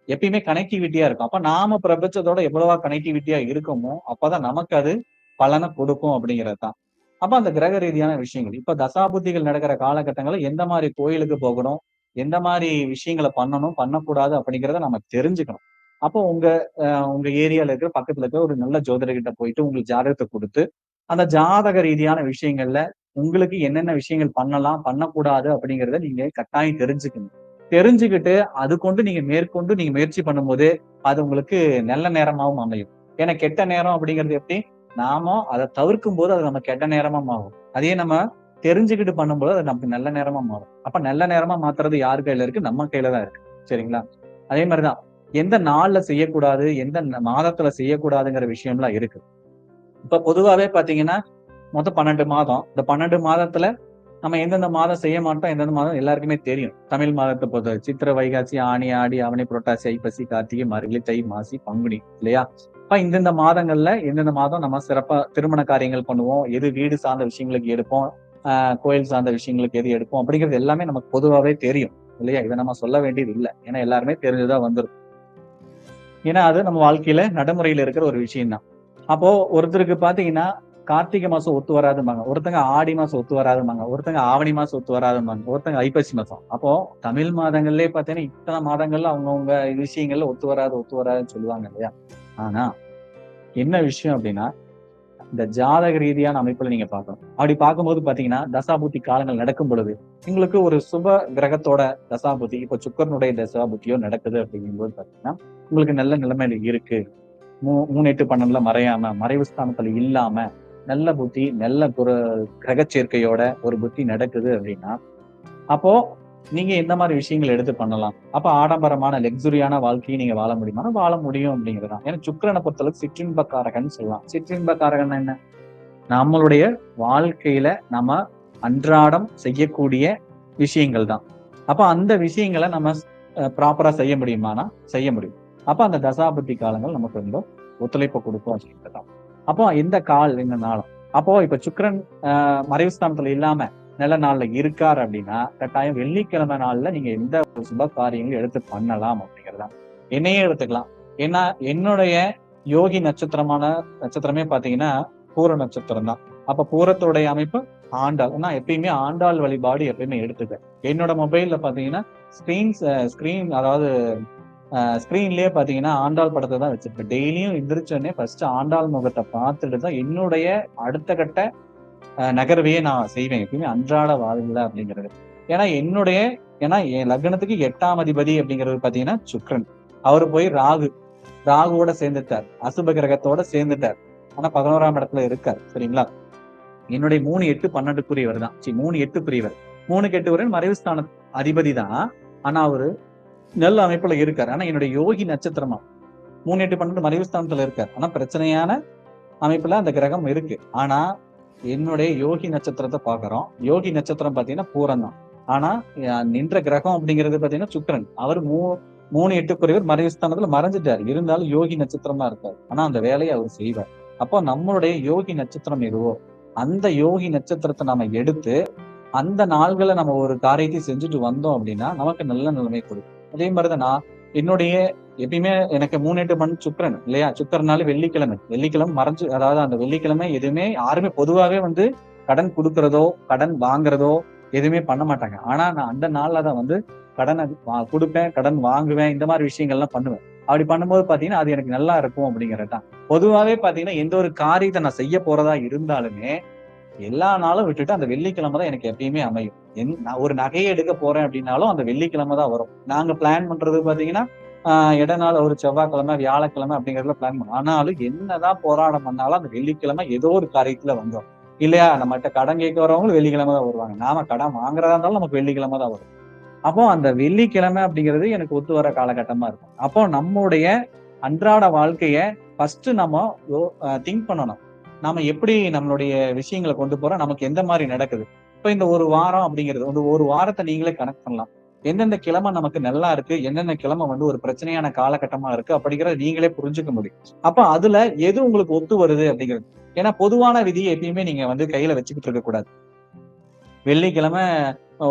எப்பயுமே கனெக்டிவிட்டியா இருக்கும். அப்ப நாம பிரபஞ்சத்தோட எவ்வளவா கனெக்டிவிட்டியா இருக்கோமோ அப்பதான் நமக்கு அது பலனை கொடுக்கும் அப்படிங்கிறது தான். அப்ப அந்த கிரக ரீதியான விஷயங்கள் இப்ப தசாபுத்திகள் நடக்கிற காலகட்டங்கள்ல எந்த மாதிரி கோயிலுக்கு போகணும், எந்த மாதிரி விஷயங்களை பண்ணணும், பண்ணக்கூடாது அப்படிங்கிறத நம்ம தெரிஞ்சுக்கணும். அப்போ உங்க ஏரியால இருக்கிற பக்கத்துல இருக்க ஒரு நல்ல ஜோதிடர்கிட்ட போயிட்டு உங்களுக்கு ஜாதகத்தை கொடுத்து அந்த ஜாதக ரீதியான விஷயங்கள்ல உங்களுக்கு என்னென்ன விஷயங்கள் பண்ணலாம், பண்ணக்கூடாது அப்படிங்கிறத நீங்க கட்டாயம் தெரிஞ்சுக்கணும். தெரிஞ்சுக்கிட்டு அது கொண்டு நீங்க மேற்கொண்டு நீங்க முயற்சி பண்ணும்போது அது உங்களுக்கு நல்ல நேரமாவும் அமையும். ஏன்னா கெட்ட நேரம் அப்படிங்கிறது எப்படி நாம அதை தவிர்க்கும் போது அது நம்ம கெட்ட நேரமா மாறும். அதே நம்ம தெரிஞ்சுக்கிட்டு பண்ணும்போது அது நமக்கு நல்ல நேரமா மாறும். அப்ப நல்ல நேரமா மாத்துறது யார் கையில இருக்கு? நம்ம கையில தான் இருக்கு. சரிங்களா? அதே மாதிரிதான் எந்த நாள்ல செய்யக்கூடாது, எந்த மாதத்துல செய்யக்கூடாதுங்கிற விஷயம்லாம் இருக்கு. இப்ப பொதுவாவே பாத்தீங்கன்னா மொத்தம் 12 மாதம். இந்த 12 மாதத்துல நம்ம எந்தெந்த மாதம் செய்ய மாட்டோம், எந்தெந்த மாதம் எல்லாருக்குமே தெரியும். தமிழ் மாதத்தை பொறுத்த சித்திரை, வைகாசி, ஆனி, ஆடி, ஆவணி, புரட்டாசி, ஐப்பசி, கார்த்திகை, மார்கழி, தை, மாசி, பங்குனி இல்லையா? அப்ப இந்தந்த மாதங்கள்ல எந்தெந்த மாதம் நம்ம சிறப்பா திருமண காரியங்கள் பண்ணுவோம், எது வீடு சார்ந்த விஷயங்களுக்கு எடுப்போம், கோயில் சார்ந்த விஷயங்களுக்கு எது எடுப்போம் அப்படிங்கிறது எல்லாமே நமக்கு பொதுவாவே தெரியும் இல்லையா? இதை நம்ம சொல்ல வேண்டியது இல்லை. ஏன்னா எல்லாருமே தெரிஞ்சுதான் வந்துரும். ஏன்னா அது நம்ம வாழ்க்கையில நடைமுறையில இருக்கிற ஒரு விஷயம் தான். அப்போ ஒருத்தருக்கு பாத்தீங்கன்னா கார்த்திகை மாசம் ஒத்து வராதும்பாங்க, ஒருத்தங்க ஆடி மாசம் ஒத்து வராதும்பாங்க, ஒருத்தங்க ஆவணி மாசம் ஒத்து வராதும்பாங்க, ஒருத்தங்க ஐப்பசி மாசம். அப்போ தமிழ் மாதங்கள்லயே பாத்தீங்கன்னா இத்தனை மாதங்கள்ல அவங்கவுங்க விஷயங்கள்ல ஒத்து வராதுன்னு சொல்லுவாங்க இல்லையா? ஆனா என்ன விஷயம் அப்படின்னா இந்த ஜாதக ரீதியான அமைப்புல நீங்க பார்க்கணும். அப்படி பார்க்கும்போது பாத்தீங்கன்னா தசாபுத்தி காலங்கள் நடக்கும் பொழுது உங்களுக்கு ஒரு சுப கிரகத்தோட தசாபுத்தி இப்ப சுக்கரனுடைய தசாபுத்தியோ நடக்குது அப்படிங்கும்போது பாத்தீங்கன்னா உங்களுக்கு நல்ல நிலைமையில இருக்கு. 3, 8, 12 மறையாம மறைவு ஸ்தானத்துல இல்லாம நல்ல புத்தி நல்ல கிரக சேர்க்கையோட ஒரு புத்தி நடக்குது அப்படின்னா அப்போ நீங்க எந்த மாதிரி விஷயங்கள் எடுத்து பண்ணலாம்? அப்ப ஆடம்பரமான லக்ஸுரியான வாழ்க்கையை நீங்க வாழ முடியுமா? வாழ முடியும் அப்படிங்கிறதான். ஏன்னா சுக்கிரனை பொறுத்தளவுக்கு சிற்றின்பக்காரகன் சொல்லலாம். சிற்றின்பக்காரகன் என்ன? நம்மளுடைய வாழ்க்கையில நம்ம அன்றாடம் செய்யக்கூடிய விஷயங்கள் தான். அப்ப அந்த விஷயங்களை நம்ம ப்ராப்பரா செய்ய முடியுமானா செய்ய முடியும். அப்ப அந்த தசாபுத்தி காலங்கள் நமக்கு ரொம்ப ஒத்துழைப்பு கொடுக்கும் அப்படின்றதான். அப்போ இந்த நாளும் அப்போ இப்ப சுக்கிரன் மறைவு ஸ்தானத்துல இல்லாம நல்ல நாள்ல இருக்காரு அப்படின்னா கட்டாயம் வெள்ளிக்கிழமை நாள்ல நீங்க எந்த ஒரு சுப காரியங்களும் எடுத்து பண்ணலாம் அப்படிங்கிறதா. என்னையே எடுத்துக்கலாம். ஏன்னா என்னுடைய யோகி நட்சத்திரமே பாத்தீங்கன்னா பூர நட்சத்திரம் தான். அப்ப பூரத்தோடைய அமைப்பு ஆண்டாள். நான் எப்பயுமே ஆண்டாள் வழிபாடு எப்பயுமே எடுத்துப்பேன். என்னோட மொபைல்ல பாத்தீங்கன்னா ஸ்கிரீன் அதாவது ஸ்கிரீன்லயே பாத்தீங்கன்னா ஆண்டாள் படத்தை தான் வச்சிருப்பேன். டெய்லியும் எந்திரிச்சோடனே ஃபர்ஸ்ட் ஆண்டாள் முகத்தை பார்த்துட்டு தான் என்னுடைய அடுத்த கட்ட நகர்வையே நான் செய்வேன். எப்பயுமே அன்றாட வாழ்வுல அப்படிங்கிறது. ஏன்னா ஏன்னா என் லக்னத்துக்கு 8ஆம் அதிபதி அப்படிங்கிறது பாத்தீங்கன்னா சுக்ரன். அவரு போய் ராகுவோட சேர்ந்துட்டார். அசுப கிரகத்தோட சேர்ந்துட்டார். ஆனா 11ஆம் இடத்துல இருக்கார். சரிங்களா? என்னுடைய 3, 8, 12 தான். 3, 8 புரியவர். 3, 8 மறைவு ஸ்தான அதிபதி தான். ஆனா அவரு நல்ல அமைப்புல இருக்காரு. ஆனா என்னுடைய யோகி நட்சத்திரமா 3, 8, 12 மறைவு ஸ்தானத்துல இருக்காரு. ஆனா பிரச்சனையான அமைப்புல அந்த கிரகம் இருக்கு. ஆனா என்னுடைய யோகி நட்சத்திரத்தை பாக்குறோம். யோகி நட்சத்திரம் பாத்தீங்கன்னா பூரம் தான். ஆனா நின்ற கிரகம் அப்படிங்கிறது பாத்தீங்கன்னா சுக்கிரன். அவர் 3-8 மறைவு ஸ்தானத்துல மறைஞ்சிட்டாரு. இருந்தாலும் யோகி நட்சத்திரமா இருக்காரு. ஆனா அந்த வேலையை அவர் செய்வார். அப்போ நம்மளுடைய யோகி நட்சத்திரம் எதுவோ அந்த யோகி நட்சத்திரத்தை நம்ம எடுத்து அந்த நாள்களை நம்ம ஒரு காரியத்தை செஞ்சுட்டு வந்தோம் அப்படின்னா நமக்கு நல்ல நிலைமை கொடுக்கும். அதே மாதிரிதான் நான் என்னுடைய எப்பயுமே எனக்கு 3-8 சுக்கிரன் இல்லையா? சுக்கிரனாலே வெள்ளிக்கிழமை. வெள்ளிக்கிழமை மறைஞ்சு, அதாவது அந்த வெள்ளிக்கிழமை எதுவுமே யாருமே பொதுவாவே கடன் கொடுக்கறதோ கடன் வாங்குறதோ எதுவுமே பண்ண மாட்டாங்க. ஆனா நான் அந்த நாள்ல தான் கடனை கொடுப்பேன், கடன் வாங்குவேன், இந்த மாதிரி விஷயங்கள்லாம் பண்ணுவேன். அப்படி பண்ணும்போது பாத்தீங்கன்னா அது எனக்கு நல்லா இருக்கும் அப்படிங்கறதுதான். பொதுவாவே பாத்தீங்கன்னா எந்த ஒரு காரியத்தை நான் செய்ய போறதா இருந்தாலுமே எல்லா நாளும் விட்டுட்டு அந்த வெள்ளிக்கிழமை தான் எனக்கு எப்பயுமே அமையும். நான் ஒரு நகையை எடுக்க போறேன் அப்படின்னாலும் அந்த வெள்ளிக்கிழமை தான் வரும். நாங்க பிளான் பண்றது பாத்தீங்கன்னா இட நாள் ஒரு செவ்வாய்க்கிழமை, வியாழக்கிழமை அப்படிங்கறதுல பிளான் பண்ணுவோம். ஆனாலும் என்னதான் போராட்டம் பண்ணாலும் அந்த வெள்ளிக்கிழமை ஏதோ ஒரு காரியத்துல வந்துரும். இல்லையா? நம்மகிட்ட கடன் கேட்க வரவங்களும் வெள்ளிக்கிழமை தான் வருவாங்க. நாம கடன் வாங்குறதா இருந்தாலும் நமக்கு வெள்ளிக்கிழமை தான் வரும். அப்போ அந்த வெள்ளிக்கிழமை அப்படிங்கிறது எனக்கு ஒத்து வர காலகட்டமா இருக்கும். அப்போ நம்முடைய அன்றாட வாழ்க்கைய ஃபர்ஸ்ட் நம்ம திங்க் பண்ணணும். நாம எப்படி நம்மளுடைய விஷயங்களை கொண்டு போறோம், நமக்கு எந்த மாதிரி நடக்குது. இப்ப இந்த ஒரு வாரம் அப்படிங்கிறது ஒரு வாரத்தை நீங்களே கணக்கு பண்ணலாம். எந்தெந்த கிழமை நமக்கு நல்லா இருக்கு, எந்தெந்த கிழமை ஒரு பிரச்சனையான காலகட்டமா இருக்கு அப்படிங்கறத நீங்களே புரிஞ்சுக்க முடியும். அப்ப அதுல எது உங்களுக்கு ஒத்து வருது அப்படிங்கிறது. ஏன்னா பொதுவான விதியை எப்பயுமே நீங்க கையில வச்சுக்கிட்டு இருக்க கூடாது. வெள்ளிக்கிழமை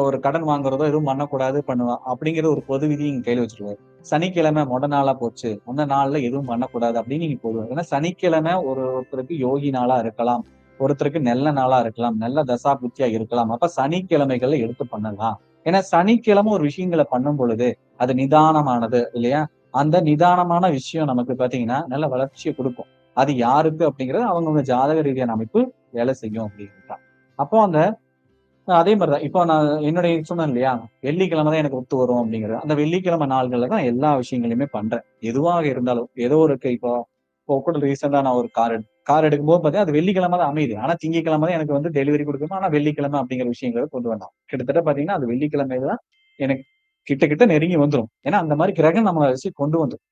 ஒரு கடன் வாங்குறதோ எதுவும் பண்ணக்கூடாது பண்ணுவா அப்படிங்கிற ஒரு பொது விதி நீங்க கையில வச்சிருக்காரு. சனிக்கிழமை மொத நாளா போச்சு, அந்த நாள்ல எதுவும் பண்ணக்கூடாது அப்படின்னு நீங்க போடுவாங்க. ஏன்னா சனிக்கிழமை ஒருத்தருக்கு யோகி நாளா இருக்கலாம், ஒருத்தருக்கு நல்ல நாளா இருக்கலாம், நல்ல தசா புத்தியா இருக்கலாம். அப்ப சனிக்கிழமைகள்ல எடுத்து பண்ணலாம். ஏன்னா சனிக்கிழமை ஒரு விஷயங்களை பண்ணும் பொழுது அது நிதானமானது இல்லையா? அந்த நிதானமான விஷயம் நமக்கு பாத்தீங்கன்னா நல்ல வளர்ச்சியை கொடுக்கும். அது யாருக்கு அப்படிங்கிறது அவங்க ஜாதக ரீதியான அமைப்பு வேலை செய்யும் அப்படிங்கிறது. அப்போ அந்த அதே மாதிரிதான். இப்போ நான் என்னுடைய சொன்னேன் இல்லையா? வெள்ளிக்கிழமை தான் எனக்கு ஒத்து வரும் அப்படிங்கிறது. அந்த வெள்ளிக்கிழமை நாள்கள்ல தான் எல்லா விஷயங்களையுமே பண்றேன். எதுவாக இருந்தாலும், ஏதோ ஒரு இப்போ கூட ரீசெண்டா நான் ஒரு கார் எடுக்கும்போது பார்த்தீங்கன்னா, அது வெள்ளிக்கிழமை தான் அமையுது. ஆனா திங்கட்கிழமை தான் எனக்கு டெலிவரி கொடுக்கணும். ஆனா வெள்ளிக்கிழமை அப்படிங்கிற விஷயங்கள கொண்டு வந்தான். கிட்டத்தட்ட பார்த்தீங்கன்னா, அது வெள்ளிக்கிழமையில தான் எனக்கு கிட்ட கிட்ட நெருங்கி வந்துரும். ஏன்னா அந்த மாதிரி கிரகம் நம்மள வச்சு கொண்டு வந்துரும்.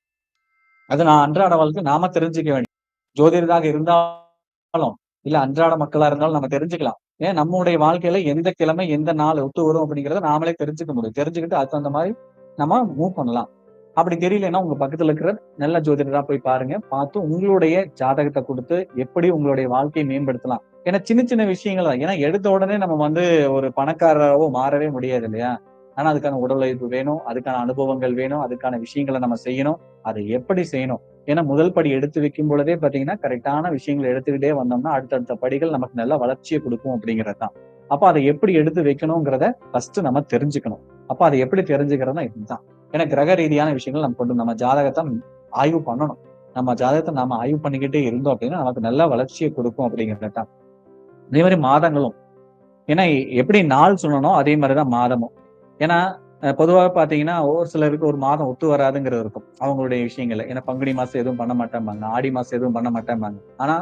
அது நான் அன்றாட வாழ்க்கை நாம தெரிஞ்சுக்க வேண்டியது. ஜோதிடராக இருந்தாலும், இல்ல அன்றாட மக்களா இருந்தாலும் நம்ம தெரிஞ்சுக்கலாம். ஏன் நம்முடைய வாழ்க்கையில எந்த கிழமை, எந்த நாள் ஒத்து வரும் அப்படிங்கிறத நாமளே தெரிஞ்சுக்க முடியும். தெரிஞ்சுக்கிட்டு அதுக்கு தகுந்த மாதிரி நம்ம மூவ் பண்ணலாம். அப்படி தெரியலன்னா உங்க பக்கத்துல இருக்கிற நல்ல ஜோதிடரா போய் பாருங்க. பார்த்து உங்களுடைய ஜாதகத்த குடுத்து எப்படி உங்களுடைய வாழ்க்கையை மேம்படுத்தலாம். ஏன்னா சின்ன சின்ன விஷயங்கள் தான். ஏன்னா எடுத்த உடனே நம்ம ஒரு பணக்காரராவோ மாறவே முடியாது இல்லையா? ஆனா அதுக்கான உடல் உழைப்பு வேணும், அதுக்கான அனுபவங்கள் வேணும், அதுக்கான விஷயங்கள நம்ம செய்யணும். அதை எப்படி செய்யணும்? ஏன்னா முதல் படி எடுத்து வைக்கும் பொழுதே பாத்தீங்கன்னா, கரெக்டான விஷயங்கள எடுத்துக்கிட்டே வந்தோம்னா, அடுத்தடுத்த படிகள் நமக்கு நல்ல வளர்ச்சிய குடுக்கும் அப்படிங்கிறது தான். அப்ப அதை எப்படி எடுத்து வைக்கணுங்கிறத ஃபர்ஸ்ட் நம்ம தெரிஞ்சுக்கணும். அப்ப அதை எப்படி தெரிஞ்சுக்கிறதுனா இதுதான். ஏன்னா கிரக ரீதியான விஷயங்கள் நம்ம ஜாதகத்த ஆய்வு பண்ணணும். நம்ம ஜாதகத்த நாம ஆய்வு பண்ணிக்கிட்டே இருந்தோம் அப்படின்னா, நமக்கு நல்ல வளர்ச்சிய குடுக்கும் அப்படிங்கிறது தான். அதே மாதிரி மாதங்களும். ஏன்னா எப்படி நாள் சொல்லணும், அதே மாதிரிதான் மாதமும். ஏன்னா பொதுவாக பாத்தீங்கன்னா ஒரு சிலருக்கு ஒரு மாதம் ஒத்து வராதுங்கிறது இருக்கும் அவங்களுடைய விஷயங்கள்ல. ஏன்னா பங்குனி மாசம் எதுவும் பண்ண மாட்டேம்பாங்க, ஆடி மாசம் எதுவும் பண்ண மாட்டேம்பாங்க. ஆனா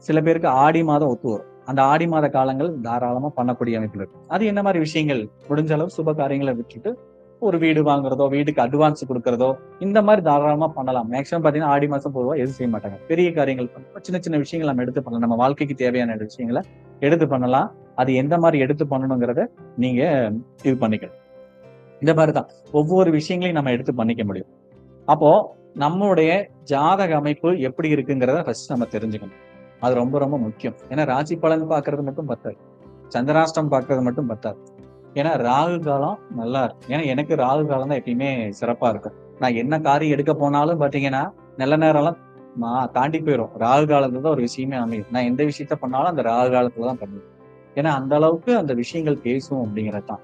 சில பேருக்கு ஆடி மாதம் ஒத்து வரும். அந்த ஆடி மாத காலங்கள் தாராளமா பண்ணக்கூடிய அமைப்புல இருக்கு. அது என்ன மாதிரி விஷயங்கள்? முடிஞ்ச அளவு சுப காரியங்களை விட்டுட்டு ஒரு வீடு வாங்குறதோ, வீட்டுக்கு அட்வான்ஸ் கொடுக்கறதோ, இந்த மாதிரி தாராளமா பண்ணலாம். மேக்ஸிமம் பாத்தீங்கன்னா ஆடி மாசம் பொதுவா எதுவும் செய்ய மாட்டாங்க. பெரிய காரியங்கள் சின்ன சின்ன விஷயங்கள் நம்ம எடுத்து பண்ணலாம். நம்ம வாழ்க்கைக்கு தேவையான விஷயங்களை எடுத்து பண்ணலாம். அது எந்த மாதிரி எடுத்து பண்ணணுங்கிறத நீங்க இது பண்ணிக்கணும். இந்த மாதிரிதான் ஒவ்வொரு விஷயங்களையும் நம்ம எடுத்து பண்ணிக்க முடியும். அப்போ நம்மளுடைய ஜாதக அமைப்பு எப்படி இருக்குங்கிறத ஃபர்ஸ்ட் நம்ம தெரிஞ்சுக்கணும். அது ரொம்ப ரொம்ப முக்கியம். ஏன்னா ராசி பலன் பாக்குறது மட்டும் பத்தாது, சந்திராஷ்டம் பாக்குறது மட்டும் பத்தாது. ஏன்னா ராகு காலம் நல்லா இருக்கு. ஏன்னா எனக்கு ராகு காலம் தான் எப்பயுமே சிறப்பா இருக்கும். நான் என்ன காரியம் எடுக்க போனாலும் பாத்தீங்கன்னா நல்ல நேரம் எல்லாம் தாண்டி போயிடும். ராகு காலத்துல தான் ஒரு விஷயமே அமையும். நான் எந்த விஷயத்த பண்ணாலும் அந்த ராகு காலத்துல தான் பண்ணுவேன். ஏன்னா அந்த அளவுக்கு அந்த விஷயங்கள் பேசும் அப்படிங்கிறது தான்.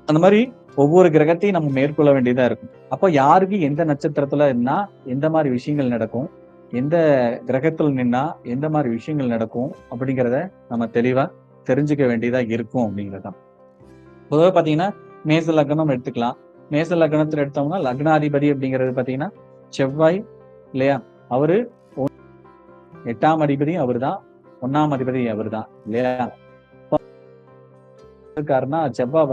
அந்த மாதிரி ஒவ்வொரு கிரகத்தையும் நம்ம மேற்கொள்ள வேண்டியதா இருக்கும். அப்போ யாருக்கு எந்த நட்சத்திரத்துல நின்னா எந்த மாதிரி விஷயங்கள் நடக்கும், எந்த கிரகத்துல நின்னா எந்த மாதிரி விஷயங்கள் நடக்கும் அப்படிங்கிறத நம்ம தெளிவா தெரிஞ்சுக்க வேண்டியதா இருக்கும் அப்படிங்கிறதுதான். பொதுவாக பாத்தீங்கன்னா மேச லக்னம் எடுத்துக்கலாம். மேச லக்னத்துல எடுத்தோம்னா லக்னாதிபதி அப்படிங்கிறது பாத்தீங்கன்னா செவ்வாய் இல்லையா? அவரு 8ஆம் அதிபதியும் அவர்தான், 1ஆம் அதிபதி அவர்தான் இல்லையா? இருக்காருன்னா செவ்வாய்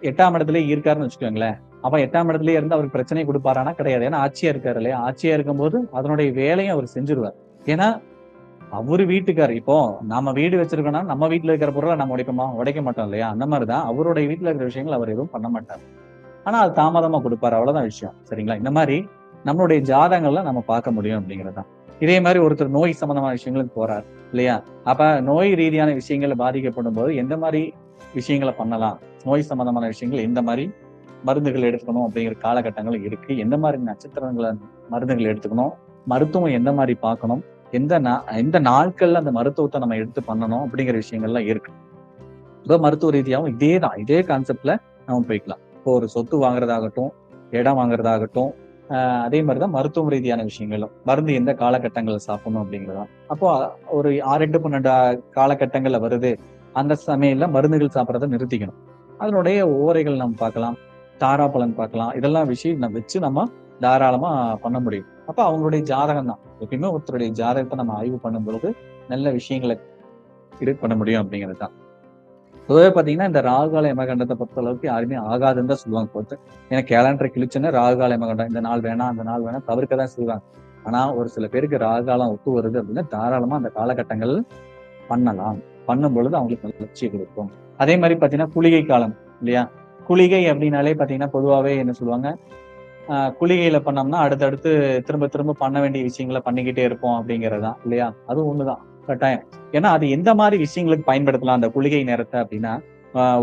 8ஆம் இடத்துலயே இருக்காருன்னு வச்சுக்கோங்களேன். அப்ப 8ஆம் இடத்துலயே இருந்து அவருக்கு பிரச்சனை கொடுப்பாரானா கிடையாது. ஏன்னா ஆட்சியா இருக்காரு இல்லையா? ஆட்சியா இருக்கும்போது அதனுடைய வேலையும் அவர் செஞ்சிருவார். ஏன்னா அவரு வீட்டுக்காரு இப்போ நம்ம வீடு வச்சிருக்கோம்னா நம்ம வீட்டுல இருக்கிற பொருளை நம்ம உடைப்போமா? உடைக்க மாட்டோம் இல்லையா? அந்த மாதிரிதான் அவருடைய வீட்டுல இருக்கிற விஷயங்கள் அவர் எதுவும் பண்ண மாட்டார். ஆனா அது தாமதமா கொடுப்பாரு. அவ்வளவுதான் விஷயம். சரிங்களா? இந்த மாதிரி நம்மளுடைய ஜாதகங்கள்ல நம்ம பார்க்க முடியும் அப்படிங்கிறதுதான். இதே மாதிரி ஒருத்தர் நோய் சம்பந்தமான விஷயங்களுக்கு போறார் இல்லையா? அப்ப நோய் ரீதியான விஷயங்கள் பாதிக்கப்படும் போது எந்த மாதிரி விஷயங்களை பண்ணலாம்? நோய் சம்பந்தமான விஷயங்கள் எந்த மாதிரி மருந்துகள் எடுத்துக்கணும் அப்படிங்கிற காலகட்டங்கள் இருக்கு. எந்த மாதிரி நட்சத்திரங்களை மருந்துகள் எடுத்துக்கணும்? மருத்துவம் எந்த மாதிரி பார்க்கணும்? எந்த நாட்கள்ல அந்த மருத்துவத்தை நம்ம எடுத்து பண்ணணும் அப்படிங்கிற விஷயங்கள்லாம் இருக்கு. இப்போ மருத்துவ ரீதியாகவும் இதே கான்செப்ட்ல நம்ம போய்க்கலாம். இப்போ ஒரு சொத்து வாங்குறதாகட்டும், இடம் வாங்குறதாகட்டும், அதே மாதிரிதான் மருத்துவ ரீதியான விஷயங்களும். மருந்து எந்த காலகட்டங்கள்ல சாப்பிடணும் அப்படிங்கிறதான். அப்போ ஒரு 6, 8, 12 காலகட்டங்கள்ல வருது. அந்த சமயம்ல மருந்துகள் சாப்பிடறதை நிறுத்திக்கணும். அதனுடைய ஓரைகள் நம்ம பார்க்கலாம், தாராபலன் பார்க்கலாம். இதெல்லாம் விஷயம் வச்சு நம்ம தாராளமா பண்ண முடியும். அப்ப அவங்களுடைய ஜாதகம் தான். எப்பயுமே ஒருத்தருடைய ஜாதகத்தை நம்ம ஆய்வு பண்ணும் பொழுது நல்ல விஷயங்களை பண்ண முடியும் அப்படிங்கிறது தான். பொதுவாக பாத்தீங்கன்னா இந்த ராகுகால யமகண்டத்தை பொறுத்த அளவுக்கு யாருமே ஆகாதுன்னு தான் சொல்லுவாங்க. பொறுத்து ஏன்னா கேலண்டரை கிழிச்சுன்னா ராகுகால யமகண்டம் இந்த நாள் வேணாம் அந்த நாள் வேணாம் தவிர்க்க தான் செய்வாங்க. ஆனா ஒரு சில பேருக்கு ராகுகாலம் ஒத்து வருது அப்படின்னா தாராளமா அந்த காலகட்டங்கள் பண்ணலாம். பண்ணும் பொழுது அவங்களுக்கு வளர்ச்சியை கொடுக்கும். அதே மாதிரி பாத்தீங்கன்னா குளிகை காலம் இல்லையா? குளிகை அப்படின்னாலே பாத்தீங்கன்னா பொதுவாவே என்ன சொல்லுவாங்க, குளிகையில பண்ணோம்னா அடுத்தடுத்து திரும்ப திரும்ப பண்ண வேண்டிய விஷயங்களை பண்ணிக்கிட்டே இருப்போம் அப்படிங்கறதுதான் இல்லையா? அது ஒண்ணுதான் கட்டாயம். ஏன்னா அது எந்த மாதிரி விஷயங்களுக்கு பயன்படுத்தலாம் அந்த குளிகை நேரத்தை அப்படின்னா,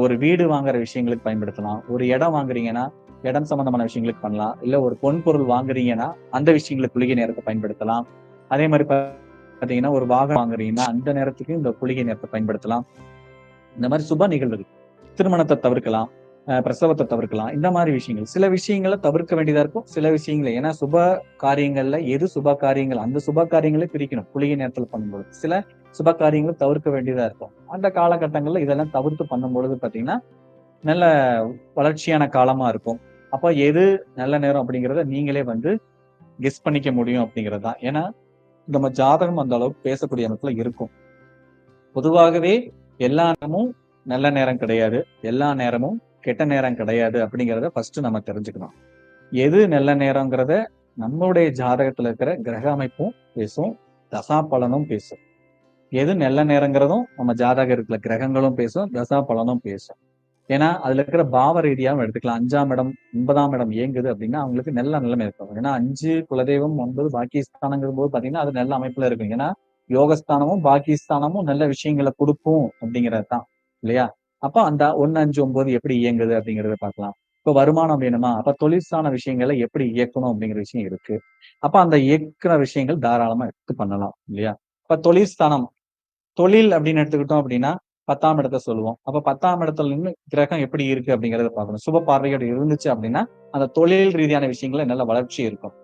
ஒரு வீடு வாங்குற விஷயங்களுக்கு பயன்படுத்தலாம். ஒரு இடம் வாங்குறீங்கன்னா இடம் சம்பந்தமான விஷயங்களுக்கு பண்ணலாம். இல்ல ஒரு பொன் பொருள் வாங்குறீங்கன்னா அந்த விஷயங்களுக்கு குளிகை நேரத்தை பயன்படுத்தலாம். அதே மாதிரி பாத்தீங்கன்னா ஒரு வாகனம் வாங்குறீங்கன்னா அந்த நேரத்துக்கு இந்த குளிகை நேரத்தை பயன்படுத்தலாம். இந்த மாதிரி சுப நிகழ்வுகள், திருமணத்தை தவிர்க்கலாம், பிரசவத்தை தவிர்க்கலாம். இந்த மாதிரி விஷயங்கள் சில விஷயங்களை தவிர்க்க வேண்டியதா இருக்கும். சில விஷயங்களை ஏன்னா சுப காரியங்கள்ல எது சுப காரியங்கள் அந்த சுப காரியங்களை பிரிக்கணும். குளிகை நேரத்துல பண்ணும்போது சில சுப காரியங்களை தவிர்க்க வேண்டியதா இருக்கும். அந்த காலகட்டங்கள்ல இதெல்லாம் தவிர்த்து பண்ணும்பொழுது பாத்தீங்கன்னா நல்ல வளர்ச்சியான காலமா இருக்கும். அப்ப எது நல்ல நேரம் அப்படிங்கிறத நீங்களே கெஸ் பண்ணிக்க முடியும் அப்படிங்கிறது தான். ஏன்னா நம்ம ஜாதகம் அந்த அளவுக்கு பேசக்கூடிய இடத்துல இருக்கும். பொதுவாகவே எல்லா நேரமும் நல்ல நேரம் கிடையாது. எல்லா நேரமும் கெட்ட நேரம் கிடையாது அப்படிங்கிறத ஃபர்ஸ்ட் நம்ம தெரிஞ்சுக்கணும். எது நல்ல நேரங்கிறத நம்மளுடைய ஜாதகத்துல இருக்கிற கிரக அமைப்பும் பேசும், தசா பலனும் பேசும். எது நல்ல நேரங்கிறதும் நம்ம ஜாதகம் இருக்கிற கிரகங்களும் பேசும், தசா பலனும் பேசும். ஏன்னா அதுல இருக்கிற பாவ ரீதியாவும் எடுத்துக்கலாம். 5ஆம் இடம் 9ஆம் இடம் இயங்குது அப்படின்னா அவங்களுக்கு நல்ல நிலைமை இருக்கும். ஏன்னா 5 குலதெய்வம் 9 பாக்கியஸ்தானங்கிற போது பாத்தீங்கன்னா அது நல்ல அமைப்புல இருக்கும். ஏன்னா யோகஸ்தானமும் பாக்கியஸ்தானமும் நல்ல விஷயங்களை கொடுக்கும் அப்படிங்கிறது தான் இல்லையா? அப்ப அந்த 1, 5, 9 எப்படி இயங்குது அப்படிங்கறத பார்க்கலாம். இப்ப வருமானம் வேணுமா? அப்ப தொழிற்சான விஷயங்களை எப்படி இயக்கணும் அப்படிங்கிற விஷயம் இருக்கு. அப்ப அந்த இயக்குற விஷயங்கள் தாராளமா எடுத்து பண்ணலாம் இல்லையா? இப்ப தொழிற்ஸ்தானம் தொழில் அப்படின்னு எடுத்துக்கிட்டோம் அப்படின்னா 10ஆம் இடத்தை சொல்லுவோம். அப்ப 10ஆம் இடத்துல நின்று கிரகம் எப்படி இருக்கு அப்படிங்கறத பார்க்கணும். சுப பார்வையோட இருந்துச்சு அப்படின்னா அந்த தொழில் ரீதியான விஷயங்கள்ல நல்ல வளர்ச்சி இருக்கும்.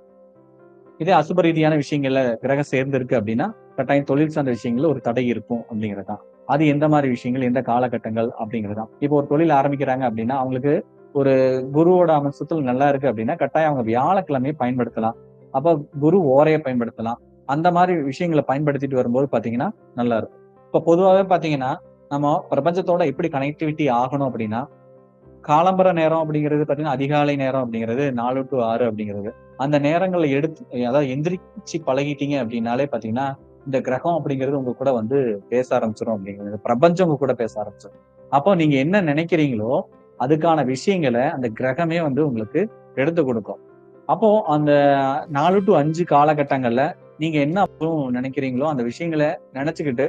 இதே அசுப ரீதியான விஷயங்கள்ல கிரகம் சேர்ந்து இருக்கு அப்படின்னா கட்டாயம் தொழில் சார்ந்த விஷயங்கள்ல ஒரு தடை இருக்கும் அப்படிங்கறதுதான். அது எந்த மாதிரி விஷயங்கள் எந்த காலகட்டங்கள் அப்படிங்கறதுதான். இப்போ ஒரு தொழில் ஆரம்பிக்கிறாங்க அப்படின்னா அவங்களுக்கு ஒரு குருவோட அம்சத்துல நல்லா இருக்கு அப்படின்னா கட்டாயம் அவங்க வியாழக்கிழமையை பயன்படுத்தலாம். அப்ப குரு ஓரையை பயன்படுத்தலாம். அந்த மாதிரி விஷயங்களை பயன்படுத்திட்டு வரும்போது பாத்தீங்கன்னா நல்லா இருக்கும். இப்ப பொதுவாகவே பாத்தீங்கன்னா நம்ம பிரபஞ்சத்தோட எப்படி கனெக்டிவிட்டி ஆகணும் அப்படின்னா காலம்பர நேரம் அப்படிங்கிறது பாத்தீங்கன்னா அதிகாலை நேரம் அப்படிங்கிறது 4 to 6 அப்படிங்கிறது அந்த நேரங்களை எடுத்து அதாவது எந்திரிச்சு பழகிட்டீங்க அப்படின்னாலே பாத்தீங்கன்னா இந்த கிரகம் அப்படிங்கிறது உங்க கூட பேச ஆரம்பிச்சிடும் அப்படிங்கிறது பிரபஞ்சம் உங்க கூட பேச ஆரம்பிச்சிடும். அப்போ நீங்க என்ன நினைக்கிறீங்களோ அதுக்கான விஷயங்களை அந்த கிரகமே உங்களுக்கு எடுத்து கொடுக்கும். அப்போ அந்த 4 to 5 காலகட்டங்கள்ல நீங்க என்ன நினைக்கிறீங்களோ அந்த விஷயங்களை நினைச்சுக்கிட்டு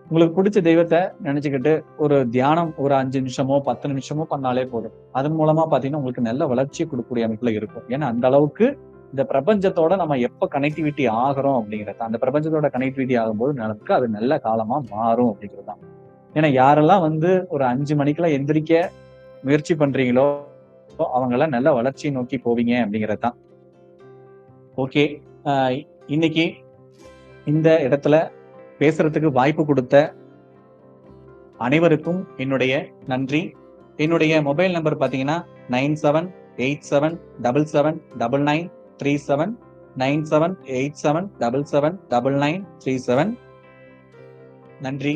உங்களுக்கு பிடிச்ச தெய்வத்தை நினைச்சுக்கிட்டு ஒரு தியானம் ஒரு 5 நிமிஷமோ 10 நிமிஷமோ பண்ணாலே போதும். அதன் மூலமா பாத்தீங்கன்னா உங்களுக்கு நல்ல வளர்ச்சி கொடுக்கக்கூடிய அமைப்புல இருக்கும். ஏன்னா அந்த அளவுக்கு இந்த பிரபஞ்சத்தோட நம்ம எப்ப கனெக்டிவிட்டி ஆகிறோம் அப்படிங்கிறது அந்த பிரபஞ்சத்தோட கனெக்டிவிட்டி ஆகும்போது நமக்கு அது நல்ல காலமா மாறும் அப்படிங்கிறது தான். ஏன்னா யாரெல்லாம் ஒரு 5 மணிக்கெல்லாம் எந்திரிக்க முயற்சி பண்றீங்களோ அவங்க எல்லாம் நல்ல வளர்ச்சியை நோக்கி போவீங்க அப்படிங்கிறது தான். ஓகே, இன்னைக்கு இந்த இடத்துல பேசுறதுக்கு வாய்ப்பு கொடுத்த அனைவருக்கும் என்னுடைய நன்றி. என்னுடைய மொபைல் நம்பர் பாத்தீங்கன்னா 9787779937 9787779937. நன்றி.